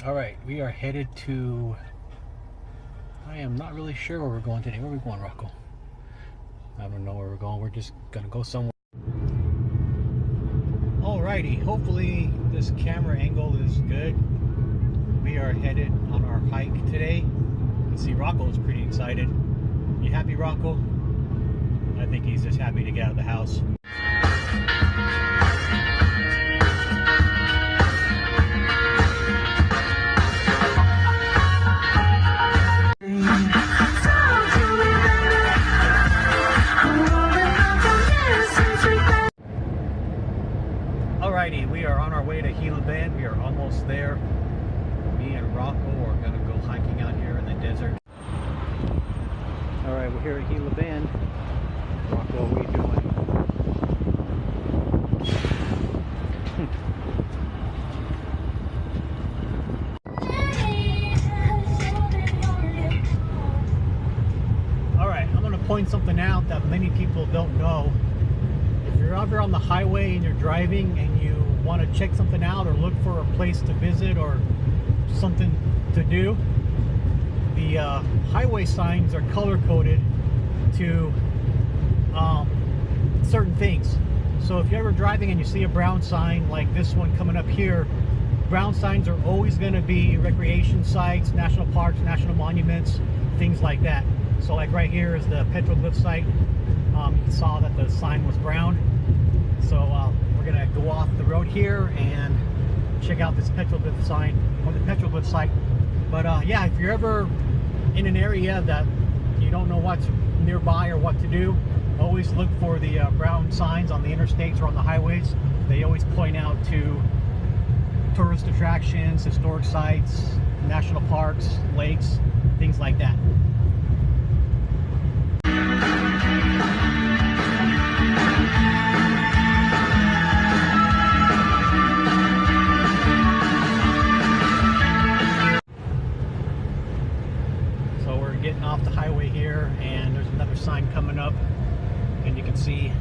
Alright, we are headed to... I am not really sure where we're going today. Where are we going, Rocco? I don't know where we're going. We're just gonna go somewhere. Alrighty, hopefully this camera angle is good. We are headed on our hike today. You can see Rocco is pretty excited. You happy, Rocco? I think he's just happy to get out of the house. Alrighty, we are on our way to Gila Bend. We are almost there. Me and Rocco are going to go hiking out here in the desert. Alright, we're here at Gila Bend. Rocco, what are you doing? Alright, I'm going to point something out that many people don't know. If you're out there on the highway and you're driving and you want to check something out or look for a place to visit or something to do, the highway signs are color coded to certain things. So if you're ever driving and you see a brown sign like this one coming up here, brown signs are always going to be recreation sites, national parks, national monuments, things like that. So like right here is the Petroglyph site. You saw that the sign was brown. So we're going to go off the road here and check out this Petroglyph sign or the Petroglyph site. But yeah, if you're ever in an area that you don't know what's nearby or what to do, always look for the brown signs on the interstates or on the highways. They always point out to tourist attractions, historic sites, national parks, lakes, things like that. So we're getting off the highway here, and there's another sign coming up, and you can see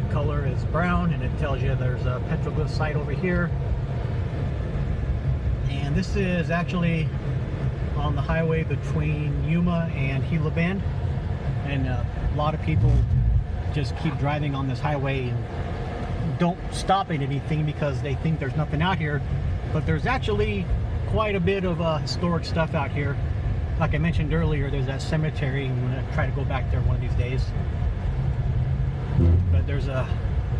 the color is brown, and it tells you there's a Petroglyph site over here. And this is actually on the highway between Yuma and Gila Bend, and a lot of people just keep driving on this highway and don't stop at anything because they think there's nothing out here, but there's actually quite a bit of historic stuff out here. Like I mentioned earlier, there's that cemetery. I'm going to try to go back there one of these days. But there's a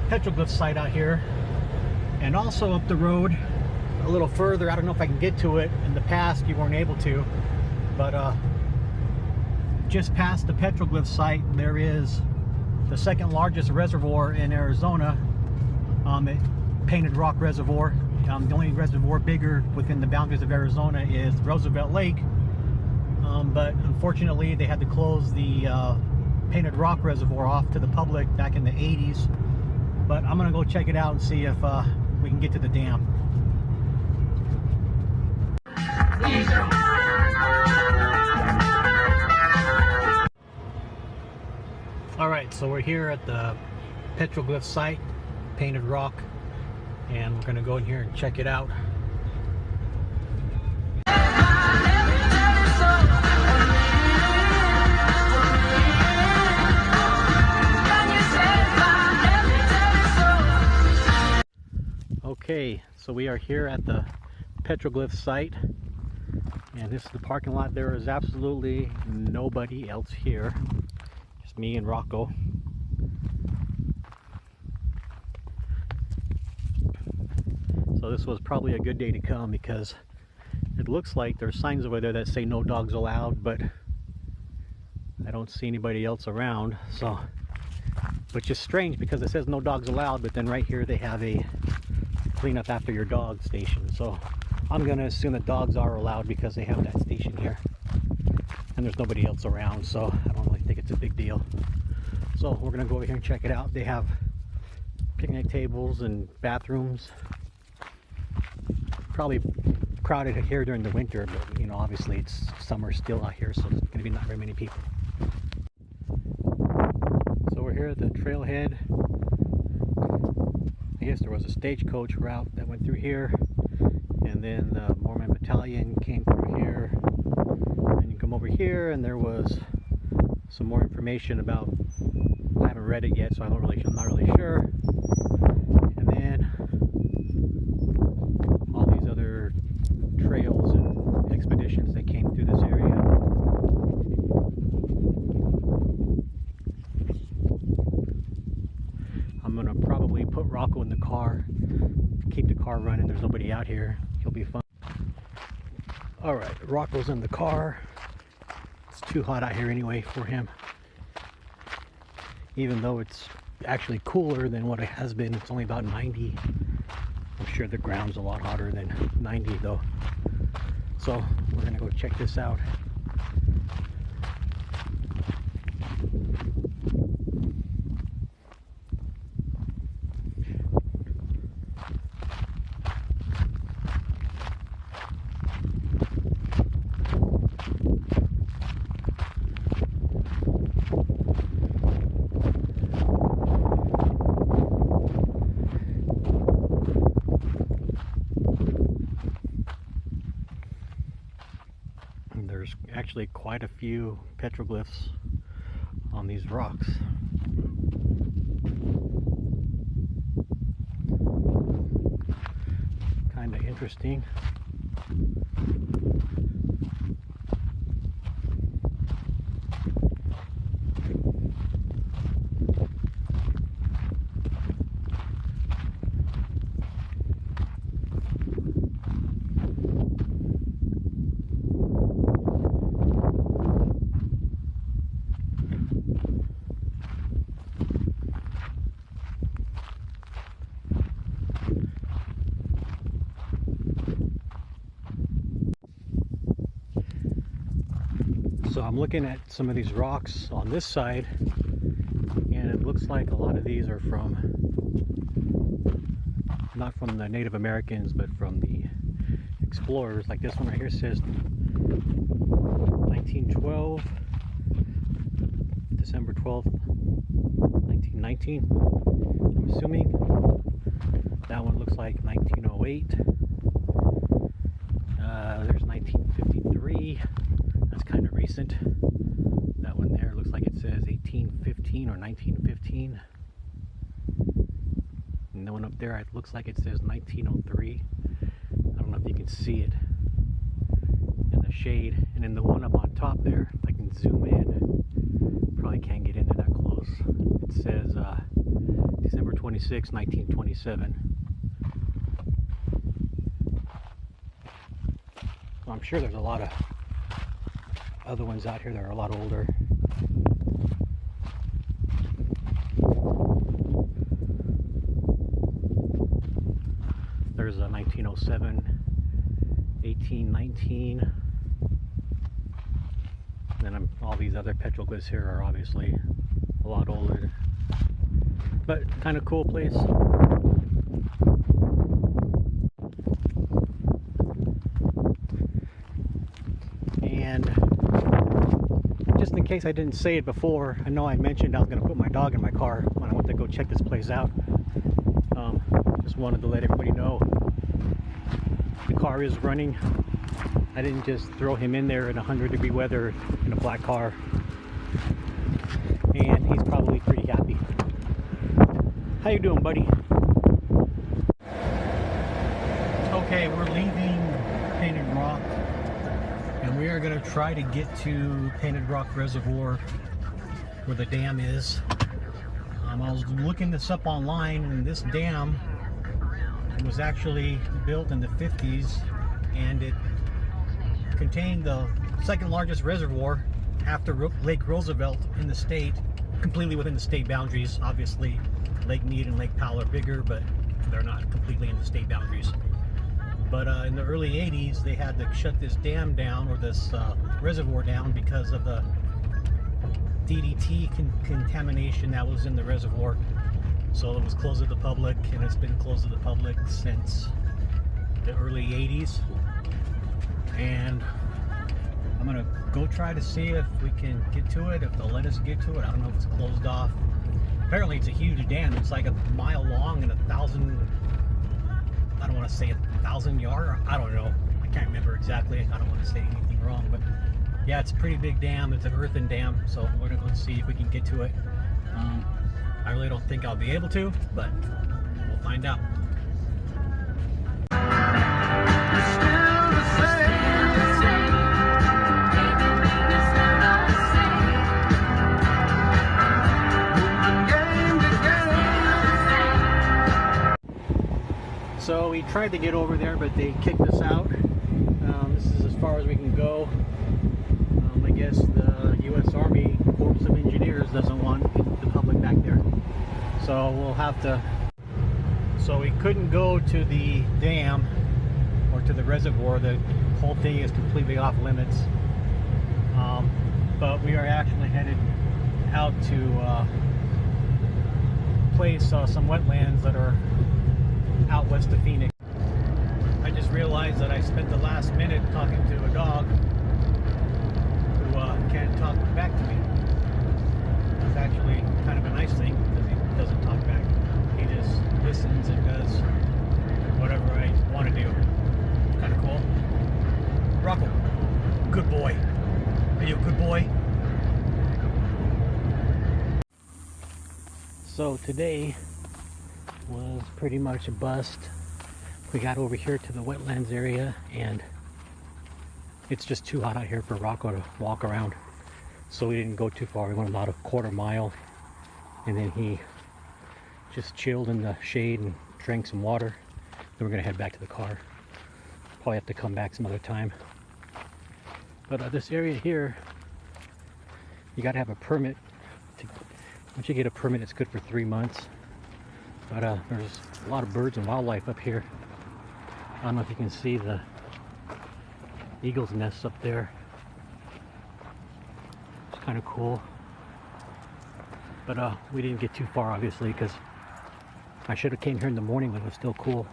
Petroglyph site out here, and also up the road a little further. I don't know if I can get to it. In the past you weren't able to, but just past the Petroglyph site there is the second largest reservoir in Arizona, Painted Rock Reservoir. The only reservoir bigger within the boundaries of Arizona is Roosevelt Lake, but unfortunately they had to close the Painted Rock Reservoir off to the public back in the 80s. But I'm gonna go check it out and see if we can get to the dam. Alright, so we're here at the Petroglyph site, Painted Rock, and we're going to go in here and check it out. Okay, so we are here at the Petroglyph site, and this is the parking lot. There is absolutely nobody else here, just me and Rocco. So this was probably a good day to come because it looks like there's signs over there that say no dogs allowed, but I don't see anybody else around. So, which is strange because it says no dogs allowed, but then right here they have a clean up after your dog station. So I'm going to assume that dogs are allowed because they have that station here, and there's nobody else around, so I don't really think it's a big deal. So we're going to go over here and check it out. They have picnic tables and bathrooms. Probably crowded here during the winter, but you know, obviously it's summer still out here, so there's going to be not very many people. So we're here at the trailhead. I guess there was a stagecoach route that went through here, and And then the Mormon battalion came through here, and you come over here and there was some more information about, I haven't read it yet, so I'm not really sure. And then all these other trails and expeditions that came through this area. I'm gonna probably put Rocco in the car, keep the car running. There's nobody out here. He'll be fine. Alright, Rocco's in the car. It's too hot out here anyway for him. Even though it's actually cooler than what it has been. It's only about 90. I'm sure the ground's a lot hotter than 90 though. So we're gonna go check this out. There's actually quite a few petroglyphs on these rocks. Kind of interesting. So I'm looking at some of these rocks on this side, and it looks like a lot of these are from, not from the Native Americans, but from the explorers. Like this one right here says 1912, December 12th, 1919. I'm assuming. That one looks like 1908. There's 1953. That's kind of recent. That one there looks like it says 1815 or 1915. And the one up there, it looks like it says 1903. I don't know if you can see it in the shade. And then the one up on top there, if I can zoom in, probably can't get into that close. It says December 26, 1927. Well, I'm sure there's a lot of other ones out here that are a lot older. There's a 1907, 1819. And then all these other petroglyphs here are obviously a lot older. But kind of cool place. And just in case I didn't say it before, I know I mentioned I was going to put my dog in my car when I went to go check this place out. Just wanted to let everybody know the car is running. I didn't just throw him in there in 100-degree weather in a black car. And he's probably pretty happy. How you doing, buddy? Okay, we're leaving Painted Rock, and we are going to try to get to Painted Rock Reservoir, where the dam is. I was looking this up online, and this dam was actually built in the 50s, and it contained the second largest reservoir after Lake Roosevelt in the state, completely within the state boundaries. Obviously, Lake Mead and Lake Powell are bigger, but they're not completely in the state boundaries. But in the early 80s, they had to shut this dam down, or this reservoir down, because of the DDT contamination that was in the reservoir. So it was closed to the public, and it's been closed to the public since the early 80s. And I'm gonna go try to see if we can get to it, if they'll let us get to it. I don't know if it's closed off. Apparently it's a huge dam. It's like a mile long and 1,000, I don't want to say 1,000 yard. I don't know. I can't remember exactly. I don't want to say anything wrong, but yeah, it's a pretty big dam. It's an earthen dam, so we're gonna go see if we can get to it. I really don't think I'll be able to, but we'll find out. So we tried to get over there, but they kicked us out. This is as far as we can go. I guess the U.S. Army Corps of Engineers doesn't want the public back there. So we'll have to... So we couldn't go to the dam or to the reservoir. The whole thing is completely off limits. But we are actually headed out to place some wetlands that are out west of Phoenix. I just realized that I spent the last minute talking to a dog who can't talk back to me. It's actually kind of a nice thing because he doesn't talk back. He just listens and does whatever I want to do. Kind of cool. Rocco, good boy. Are you a good boy? So today was pretty much a bust. We got over here to the wetlands area and it's just too hot out here for Rocco to walk around, so we didn't go too far. We went about a quarter mile and then he just chilled in the shade and drank some water. Then we're gonna head back to the car. Probably have to come back some other time. But this area here, you gotta have a permit. Once you get a permit, it's good for 3 months. But there's a lot of birds and wildlife up here. I don't know if you can see the eagle's nests up there. It's kind of cool. But we didn't get too far, obviously, because I should have came here in the morning when it was still cool.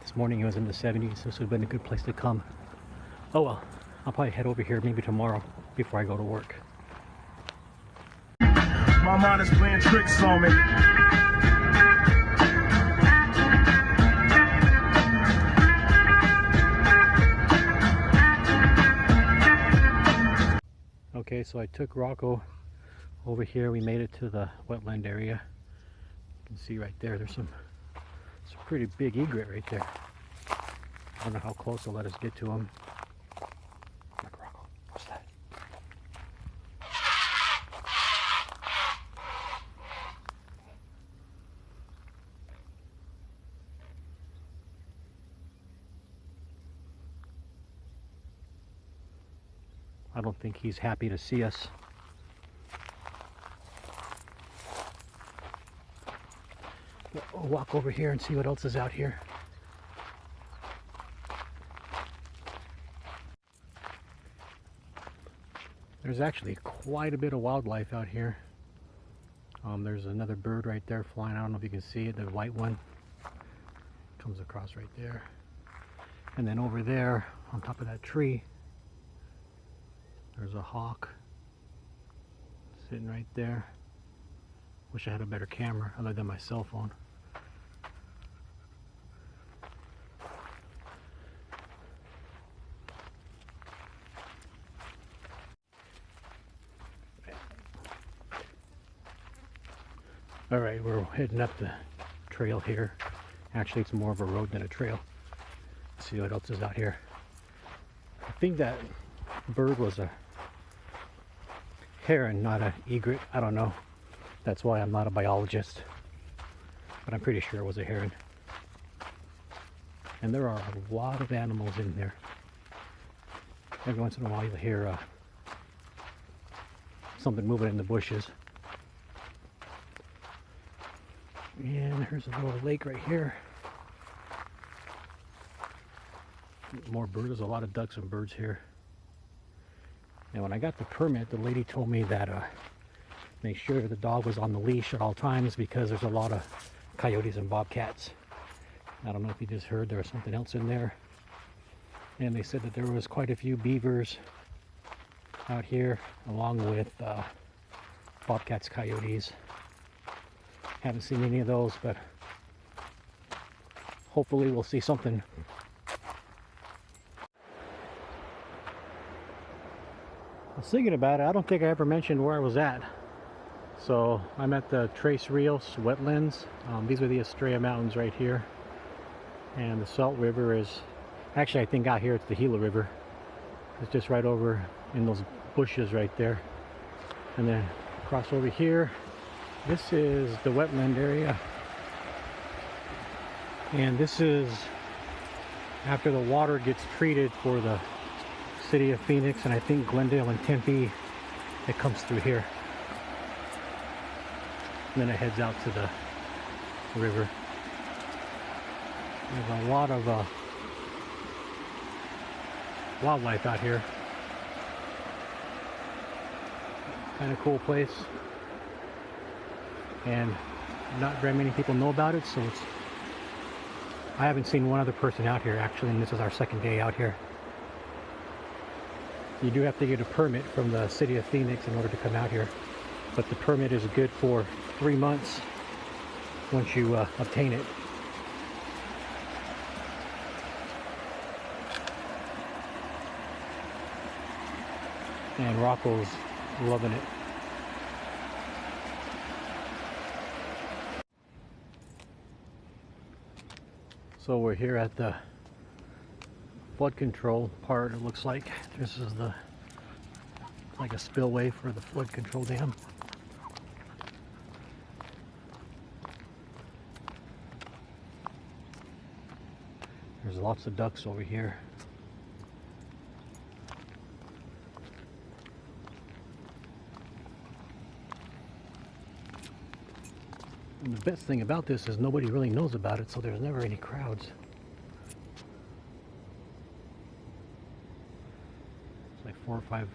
This morning it was in the 70s. This would have been a good place to come. Oh well, I'll probably head over here maybe tomorrow before I go to work. My mind is playing tricks on me. Okay, so I took Rocco over here. We made it to the wetland area. You can see right there, there's some pretty big egret right there. I don't know how close they'll let us get to them. Look, Rocco, what's that? I don't think he's happy to see us. We'll walk over here and see what else is out here. There's actually quite a bit of wildlife out here. There's another bird right there flying. I don't know if you can see it, the white one. Comes across right there. And then over there, on top of that tree, there's a hawk sitting right there. Wish I had a better camera other than my cell phone. Alright, we're heading up the trail here. Actually, it's more of a road than a trail. Let's see what else is out here. I think that bird was a heron, not an egret. I don't know. That's why I'm not a biologist. But I'm pretty sure it was a heron. And there are a lot of animals in there. Every once in a while you'll hear something moving in the bushes. And here's a little lake right here. More birds. There's a lot of ducks and birds here. And when I got the permit, the lady told me that make sure the dog was on the leash at all times because there's a lot of coyotes and bobcats. I don't know if you just heard there was something else in there. And they said that there was quite a few beavers out here along with bobcats, coyotes. Haven't seen any of those, but hopefully we'll see something. I was thinking about it. I don't think I ever mentioned where I was at. So I'm at the Tres Rios wetlands. These are the Estrella Mountains right here. And the Salt River is, actually I think out here it's the Gila River. It's just right over in those bushes right there. And then across over here, this is the wetland area. And this is after the water gets treated for the city of Phoenix and I think Glendale and Tempe, it comes through here. And then it heads out to the river. There's a lot of wildlife out here. Kind of cool place. And not very many people know about it, so I haven't seen one other person out here actually, and this is our second day out here. You do have to get a permit from the city of Phoenix in order to come out here, but the permit is good for 3 months once you obtain it. And Rocco's loving it. So we're here at the flood control part, it looks like. This is like a spillway for the flood control dam. There's lots of ducks over here. And the best thing about this is nobody really knows about it, so there's never any crowds. It's like 4 or 5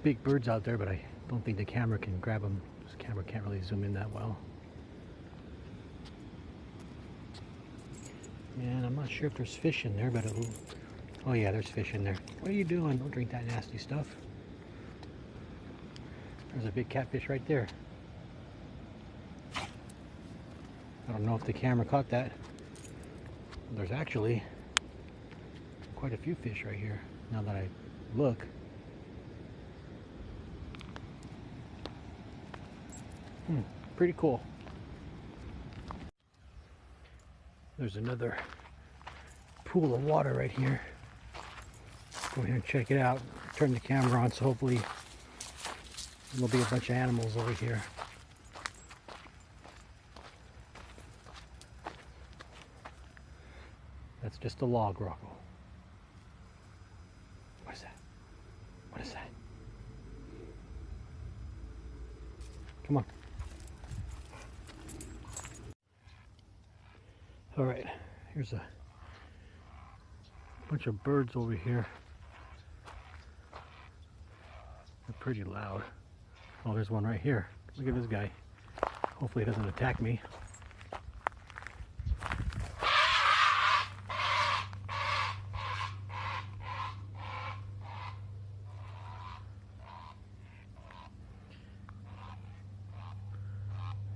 big birds out there, but I don't think the camera can grab them. This camera can't really zoom in that well. And I'm not sure if there's fish in there, but it'll... Oh yeah, there's fish in there. What are you doing? Don't drink that nasty stuff. There's a big catfish right there. I don't know if the camera caught that. There's actually quite a few fish right here, now that I look. Pretty cool. There's another pool of water right here. Go ahead and check it out. Turn the camera on, so hopefully there'll be a bunch of animals over here. That's just a log, Rocco. What is that? What is that? Come on. All right, here's a bunch of birds over here. They're pretty loud. Oh, there's one right here. Look at this guy. Hopefully he doesn't attack me.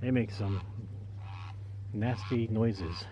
They make some nasty noises.